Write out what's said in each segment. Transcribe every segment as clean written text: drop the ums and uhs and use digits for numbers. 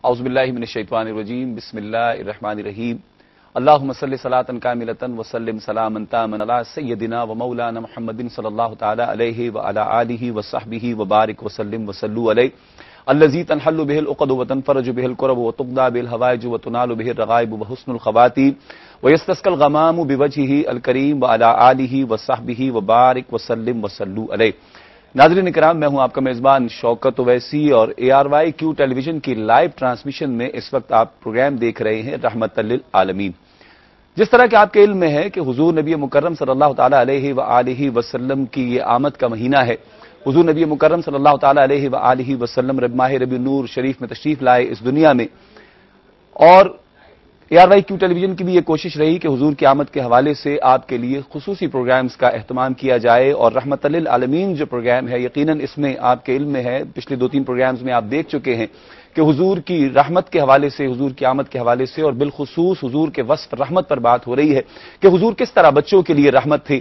اعوذ باللہ من الشیطان الرجیم بسم اللہ الرحمن الرحیم اللہم صلی صلاۃ کاملۃ وسلم سلاما تاما علی سیدنا و مولانا محمد صلی اللہ تعالی علیہ وعلی آلہ وصحبہ وبارک وسلم وصلوا علیہ الذی تنحل به العقد وتنفرج به الكرب وتقضى به الحوائج وتنال به الرغائب وحسن الخواتیم ويستسقى الغمام بوجهه الکریم وعلی آلہ وصحبہ وبارک وسلم وصلوا علیہ۔ ناظرین کرام، میں ہوں آپ کا میزبان شوکت اویسی اور ARYQ ٹیلی ویژن کی لائیو ٹرانسمیشن میں اس وقت آپ پروگرام دیکھ رہے ہیں رحمت للعالمین۔ جس طرح کہ آپ کے علم میں ہے کہ حضور نبی مکرم صلی اللہ تعالی علیہ وآلہ وسلم کی یہ آمد کا مہینہ ہے۔ حضور نبی مکرم صلی اللہ تعالی علیہ وآلہ وسلم ماہ ربیع النور شریف میں تشریف لائے اس دنیا میں، اور ARYQ ٹیلی ویژن کی بھی یہ کوشش رہی کہ حضور کی آمد کے حوالے سے آپ کے لیے خصوصی پروگرامز کا اہتمام کیا جائے، اور رحمت للعالمین جو پروگرام ہے یقیناً اس میں آپ کے علم میں ہے، پچھلے 2-3 پروگرامز میں آپ دیکھ چکے ہیں کہ حضور کی رحمت کے حوالے سے، حضور کی آمد کے حوالے سے، اور بالخصوص حضور کے وصف رحمت پر بات ہو رہی ہے کہ حضور کس طرح بچوں کے لیے رحمت تھے،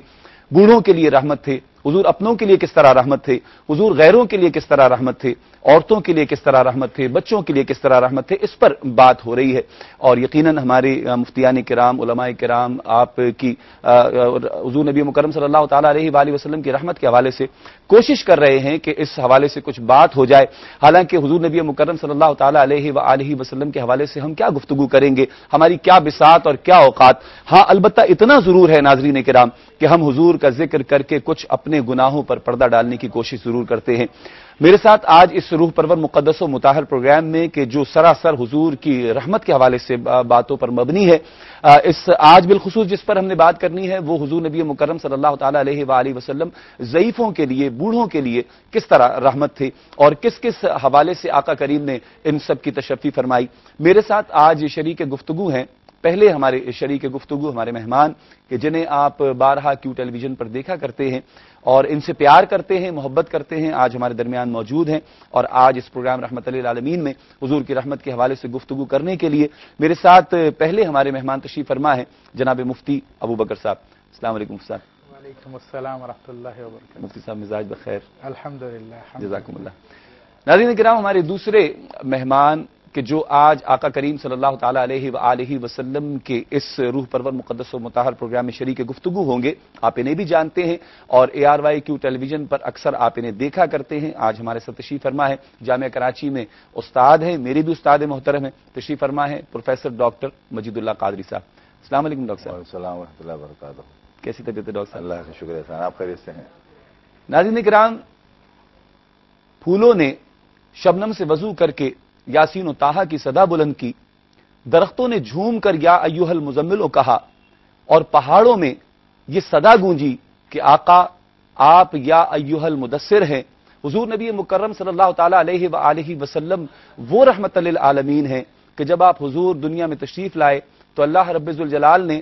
بوڑھوں کے لیے رحمت تھے، حضور اپنوں کے لیے کس طرح رحمت تھے، حضور غیروں کے لیے کس طرح رحمت تھے، عورتوں کے لیے کس طرح رحمت تھے، بچوں کے لیے کس طرح رحمت تھے، اس پر بات ہو رہی ہے۔ اور یقیناً ہمارے مفتیان کرام، علماء کرام آپ کی حضور نبی مکرم صلی اللہ تعالی علیہ وآلہ وسلم کی رحمت کے حوالے سے کوشش کر رہے ہیں کہ اس حوالے سے کچھ بات ہو جائے۔ حالانکہ حضور نبی مکرم صلی اللہ تعالی علیہ وآلہ وسلم کے حوالے سے ہم کیا گفتگو کریں گے، ہماری کیا بساط اور کیا اوقات۔ ہاں البتہ اتنا ضرور ہے ناظرین کرام کہ ہم حضور کا ذکر کر کے کچھ اپنے گناہوں پر پردہ ڈالنے کی کوشش ضرور کرتے ہیں۔ میرے ساتھ آج اس روح پرور مقدس و مطہر پروگرام میں کہ جو سراسر حضور کی رحمت کے حوالے سے باتوں پر مبنی ہے، اس آج بالخصوص جس پر ہم نے بات کرنی ہے وہ حضور نبی مکرم صلی اللہ تعالی علیہ وآلہ وسلم ضعیفوں کے لیے، بوڑھوں کے لیے کس طرح رحمت تھے اور کس کس حوالے سے آقا کریم نے ان سب کی تشفی فرمائی۔ میرے ساتھ آج شریک گفتگو ہیں، پہلے ہمارے شریک گفتگو ہمارے مہمان کہ جنہیں آپ بارہا Q ٹیلی ویژن پر دیکھا کرتے ہیں اور ان سے پیار کرتے ہیں، محبت کرتے ہیں، آج ہمارے درمیان موجود ہیں، اور آج اس پروگرام رحمت للعالمین میں حضور کی رحمت کے حوالے سے گفتگو کرنے کے لیے میرے ساتھ پہلے ہمارے مہمان تشریف فرما ہیں جناب مفتی ابو بکر صاحب۔ السلام علیکم مفتی صاحب۔ وعلیکم السلام ورحمۃ اللہ وبرکاتہ۔ مفتی صاحب مزاج بخیر؟ الحمدللہ، جزاکم اللہ۔ ناظرین کرام، ہمارے دوسرے مہمان کہ جو آج آقا کریم صلی اللہ تعالی علیہ وآلہ وسلم کے اس روح پرور مقدس و مطہر پروگرام میں شریک گفتگو ہوں گے، آپ انہیں بھی جانتے ہیں اور ARYQ ٹیلی ویژن پر اکثر آپ انہیں دیکھا کرتے ہیں۔ آج ہمارے ساتھ تشریف فرما ہے، جامعہ کراچی میں استاد ہیں، میرے بھی استاد محترم ہیں، تشریف فرما ہے پروفیسر ڈاکٹر مجید اللہ قادری صاحب۔ السلام علیکم ڈاکٹر صاحب۔ السلام ورحمۃ اللہ وبرکاتہ۔ کیسی طبیعت ہے ڈاکٹر صاحب؟ اللہ کا شکر ہے، آپ خیریت سے ہیں؟ ناظرین کرام، پھولوں نے شبنم سے وضو کر کے یاسین و طٰہٰ کی صدا بلند کی، درختوں نے جھوم کر یا ایھا المزمل کہا، اور پہاڑوں میں یہ صدا گونجی کہ آقا آپ یا ایھا المدثر ہیں۔ حضور نبی مکرم صلی اللہ تعالی علیہ وآلہ وسلم وہ رحمت للعالمین ہیں کہ جب آپ حضور دنیا میں تشریف لائے تو اللہ رب ذوالجلال نے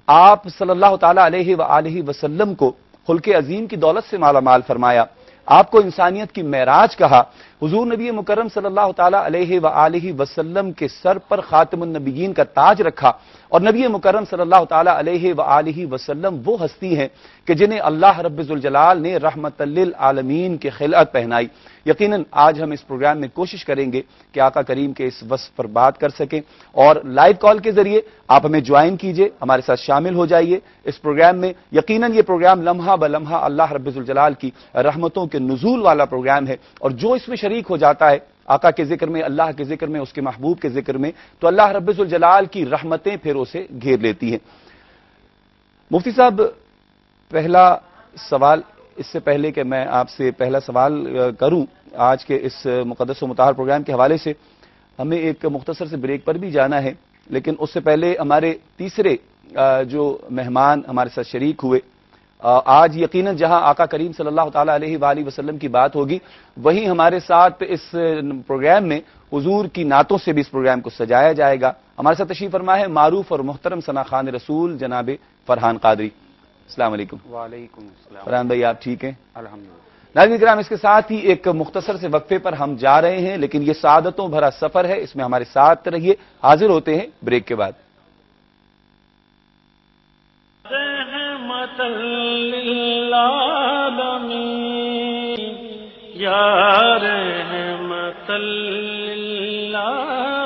آپ صلی اللہ تعالی علیہ وآلہ وسلم کو خلق عظیم کی دولت سے مالا مال فرمایا، آپ کو انسانیت کی معراج کہا۔ حضور نبی مکرم صلی اللہ تعالی علیہ وآلہ وسلم کے سر پر خاتم النبیین کا تاج رکھا، اور نبی مکرم صلی اللہ تعالی علیہ وآلہ وسلم وہ ہستی ہیں کہ جنہیں اللہ رب ذوالجلال نے رحمت للعالمین کے خلعت پہنائی۔ یقیناً آج ہم اس پروگرام میں کوشش کریں گے کہ آقا کریم کے اس وصف پر بات کر سکیں، اور لائیو کال کے ذریعے آپ ہمیں جوائن کیجئے، ہمارے ساتھ شامل ہو جائیے اس پروگرام میں۔ یقیناً یہ پروگرام لمحہ بلمحہ اللہ رب ذوالجلال کی رحمتوں کے نزول والا پروگرام ہے، اور جو اس میں شریک ہو جاتا ہے آقا کے ذکر میں، اللہ کے ذکر میں، اس کے محبوب کے ذکر میں، تو اللہ رب ذوالجلال کی رحمتیں پھر اسے گھیر لیتی ہیں۔ مفتی صاحب، پہلا سوال، اس سے پہلے کہ میں آپ سے پہلا سوال کروں آج کے اس مقدس و مطہر پروگرام کے حوالے سے، ہمیں ایک مختصر سے بریک پر بھی جانا ہے، لیکن اس سے پہلے ہمارے تیسرے جو مہمان ہمارے ساتھ شریک ہوئے، آج یقیناً جہاں آقا کریم صلی اللہ تعالی علیہ وآلہ وسلم کی بات ہوگی، وہیں ہمارے ساتھ اس پروگرام میں حضور کی نعتوں سے بھی اس پروگرام کو سجایا جائے گا۔ ہمارے ساتھ تشریف فرما ہے معروف اور محترم ثنا خوان رسول جناب فرحان قادری۔ السلام علیکم۔ وعلیکم السلام۔ فرحان بھائی آپ ٹھیک ہیں؟ الحمدللہ۔ ناظرین کرام، اس کے ساتھ ہی ایک مختصر سے وقفے پر ہم جا رہے ہیں، لیکن یہ سعادتوں بھرا سفر ہے، اس میں ہمارے ساتھ رہیے۔ حاضر ہوتے ہیں بریک کے بعد۔ رحمت للعالمین یا رحمت للعالمین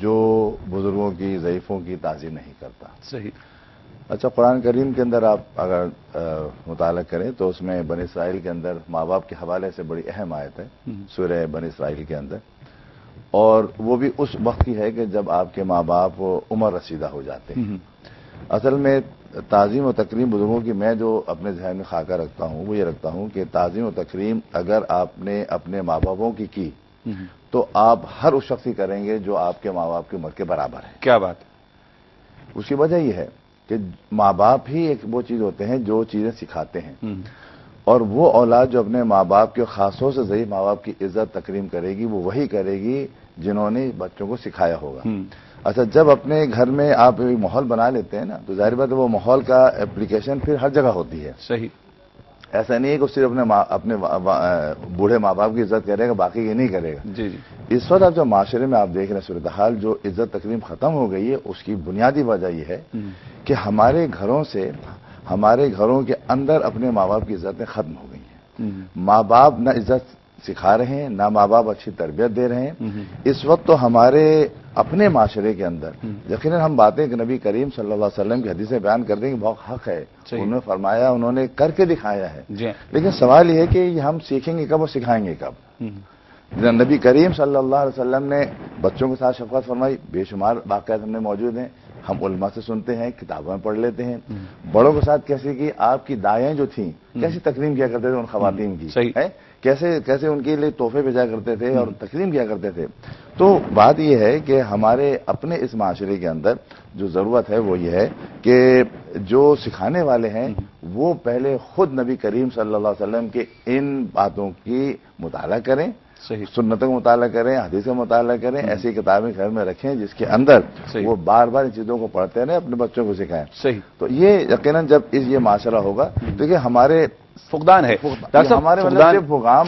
جو بزرگوں کی ضعیفوں کی تعظیم نہیں کرتا. صحیح. اچھا، قرآن کریم کے اندر آپ اگر مطالعہ کریں تو اس میں بنی اسرائیل کے اندر ماں باپ کے حوالے سے بڑی اہم آیت ہے سورہ بنی اسرائیل کے اندر، اور وہ بھی اس وقت کی ہے کہ جب آپ کے ماں باپ عمر رسیدہ ہو جاتے ہیں. اصل میں تعظیم و تکریم بزرگوں کی میں جو اپنے ذہن میں خاکہ رکھتا ہوں وہ یہ رکھتا ہوں کہ تعظیم و تکریم اگر آپ نے اپنے ماں باپوں کی تو آپ ہر اس شخص کی کریں گے جو آپ کے ماں باپ کی عمر کے برابر ہے. کیا بات ہے. اس کی وجہ یہ ہے کہ ماں باپ ہی ایک وہ چیز ہوتے ہیں جو چیزیں سکھاتے ہیں، اور وہ اولاد جو اپنے ماں باپ کے خاص طور سے ضعیف ماں باپ کی عزت تکریم کرے گی وہ وہی کرے گی جنہوں نے بچوں کو سکھایا ہوگا. اچھا، جب اپنے گھر میں آپ ایک ماحول بنا لیتے ہیں نا تو ظاہر بات ہے وہ ماحول کا اپلیکیشن پھر ہر جگہ ہوتی ہے. صحیح. ایسا نہیں ہے کہ صرف اپنے بوڑھے ماں باپ کی عزت کرے گا باقی یہ نہیں کرے گا. جی جی. اس وقت آپ جو معاشرے میں آپ دیکھ رہے ہیں صورتحال جو عزت تکریم ختم ہو گئی ہے اس کی بنیادی وجہ یہ ہے کہ ہمارے گھروں سے ہمارے گھروں کے اندر اپنے ماں باپ کی عزتیں ختم ہو گئی ہیں. ماں باپ نہ عزت سکھا رہے ہیں نہ ماں باپ اچھی تربیت دے رہے ہیں. اس وقت تو ہمارے اپنے معاشرے کے اندر یقیناً ہم باتیں کہ نبی کریم صلی اللہ علیہ وسلم کی حدیثیں بیان کرتے ہیں کہ بہت حق ہے، انہوں نے فرمایا، انہوں نے کر کے دکھایا ہے. لیکن سوال یہ ہے کہ ہم سیکھیں گے کب اور سکھائیں گے کب؟ نبی کریم صلی اللہ علیہ وسلم نے بچوں کے ساتھ شفقت فرمائی، بے شمار واقعات ہم نے موجود ہیں، ہم علماء سے سنتے ہیں، کتابوں میں پڑھ لیتے ہیں. بڑوں کے ساتھ کیسے کی آپ کی دائیں جو تھیں کیسی تکریم کیا کرتے تھے ان خواتین کی، کیسے ان کے لیے تحفے بھیجا کرتے تھے اور تکریم کیا کرتے تھے. تو بات یہ ہے کہ ہمارے اپنے اس معاشرے کے اندر جو ضرورت ہے وہ یہ ہے کہ جو سکھانے والے ہیں وہ پہلے خود نبی کریم صلی اللہ علیہ وسلم کے ان باتوں کی مطالعہ کریں، سنتوں کا مطالعہ کریں، حدیث کا مطالعہ کریں، ایسی کتابیں گھر میں رکھیں جس کے اندر وہ بار بار ان چیزوں کو پڑھتے رہیں، اپنے بچوں کو سکھائیں. تو یہ یقیناً جب یہ معاشرہ ہوگا تو یہ ہمارے فقدان ہے ہمارے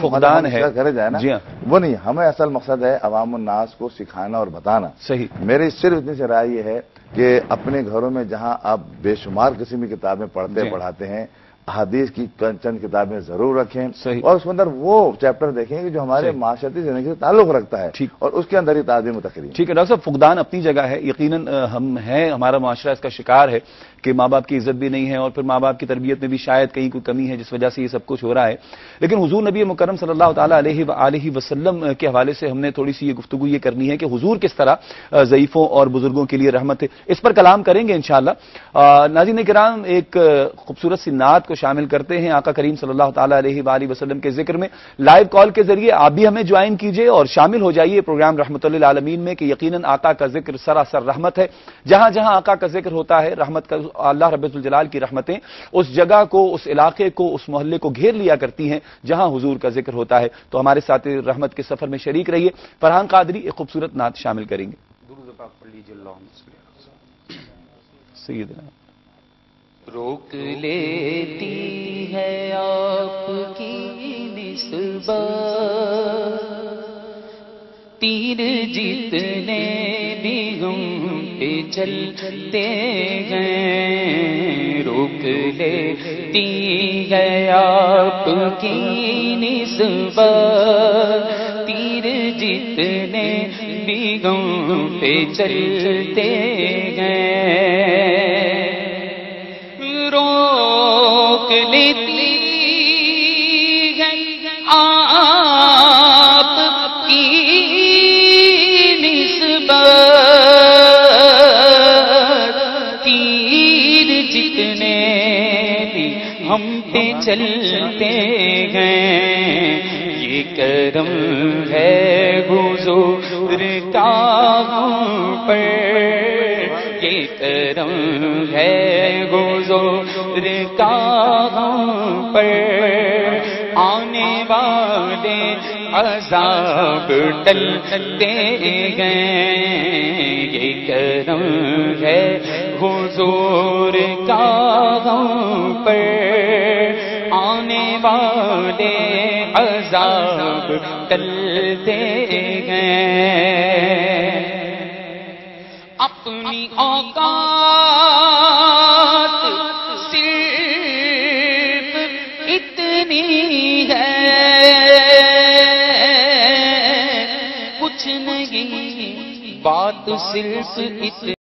فقدان ہے کرے جائے نا وہ نہیں، ہمیں اصل مقصد ہے عوام الناس کو سکھانا اور بتانا. صحیح. میری صرف اتنی سی رائے یہ ہے کہ اپنے گھروں میں جہاں آپ بے شمار قسم کی کتابیں پڑھاتے ہیں حدیث کی چند کتابیں ضرور رکھیں اور اس کے اندر وہ چیپٹر دیکھیں کہ جو ہمارے معاشرتی زندگی سے تعلق رکھتا ہے اور اس کے اندر ہی تعظیم و تکریم. ٹھیک ہے ڈاکٹر صاحب، فقدان اپنی جگہ ہے، یقیناً ہم ہیں، ہمارا معاشرہ اس کا شکار ہے کہ ماں باپ کی عزت بھی نہیں ہے اور پھر ماں باپ کی تربیت میں بھی شاید کہیں کوئی کمی ہے جس وجہ سے یہ سب کچھ ہو رہا ہے. لیکن حضور نبی مکرم صلی اللہ تعالیٰ علیہ وسلم کے حوالے سے ہم نے تھوڑی سی یہ گفتگو یہ کرنی ہے کہ حضور کس طرح ضعیفوں اور بزرگوں کے لیے رحمت ہے، اس پر کلام کریں گے انشاءاللہ. ناظرین کرام، ایک خوبصورت سی نعت کو شامل کرتے ہیں آقا کریم صلی اللہ تعالیٰ علیہ وآلہ وسلم کے ذکر میں. لائیو کال کے ذریعے آپ بھی ہمیں جوائن کیجئے اور شامل ہو جائیے پروگرام رحمت للعالمین میں کہ یقیناً آقا کا ذکر سراسر رحمت ہے. جہاں جہاں آقا کا ذکر ہوتا ہے رحمت کا، اللہ رب الجلال کی رحمتیں اس جگہ کو، اس علاقے کو، اس محلے کو گھیر لیا کرتی ہیں جہاں حضور کا ذکر ہوتا ہے. تو ہمارے ساتھ رحمت کے سفر میں شریک رہیے. فرحان قادری ایک خوبصورت نعت شامل کریں گے. درود پاک پڑھ لیجیے. اللہم صلی علی سیدنا. روک لیتی ہے آپ کی نسبت تیر جتنے بھی ہم پہ چلتے گئے. روک لیتی ہے آپ کی نسبت تیر جتنے بھی ہم پہ چلتے گئے. روک لیتی ہے آپ کی نسبت تیر جتنے بھی ہم پہ چلتے گئے. یہ کرم ہے حضور کا ہم پر، یہ کرم ہے حضور کا ہم پر. آنے والے عذاب ٹلتے گئے. یہ کرم ہے حضور کا ہم پر. آنے والے عذاب ٹلتے گئے. اپنی اوقات صرف اتنی ہے، کچھ نہیں بات صرف اتنی